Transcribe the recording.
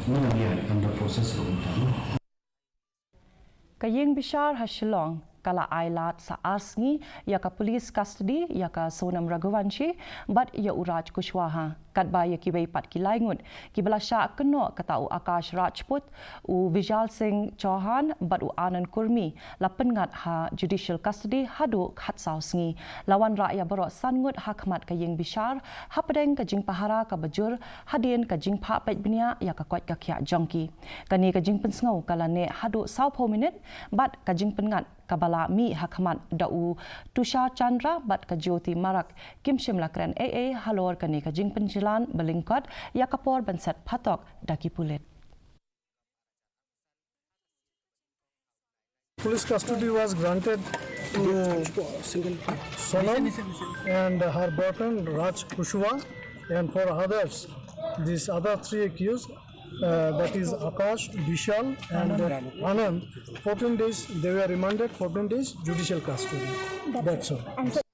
under process room. Kayeng Bishar Hashilong kala ailat sa Arsngi ya ka police custody ya ka Sonam Raghuvanshi bat ya uraj Kushwaha kat ba ya kibai pat kilaingut kibala sha keno katau Akash Rajput u Vijal Singh Chauhan bat u Anand Kurmi la pengat ha judicial custody hadu khatsau sngi lawan raya baro sangut hakmat Kayeng Bishar ha pedeng ka jing pahara ka bajur hadin ka jing pha pet bnia ya ka kwat ka khya jongki kani ka jing pensngau kala ne hadu sau pho minute bat ka jing pengat kabala mi hakmat dau Tushar Chandra bat ka Jyoti Marak Kim Shimla Kren AA halor kani ka jing penjilan belingkot ya kapor benset patok daki pulit. Police custody was granted to Sonam and her boyfriend Raj Kushwa, and for others, these other three accused, that is Akash, Vishal and Anand, 14 days they were remanded, 14 days judicial custody. That's all.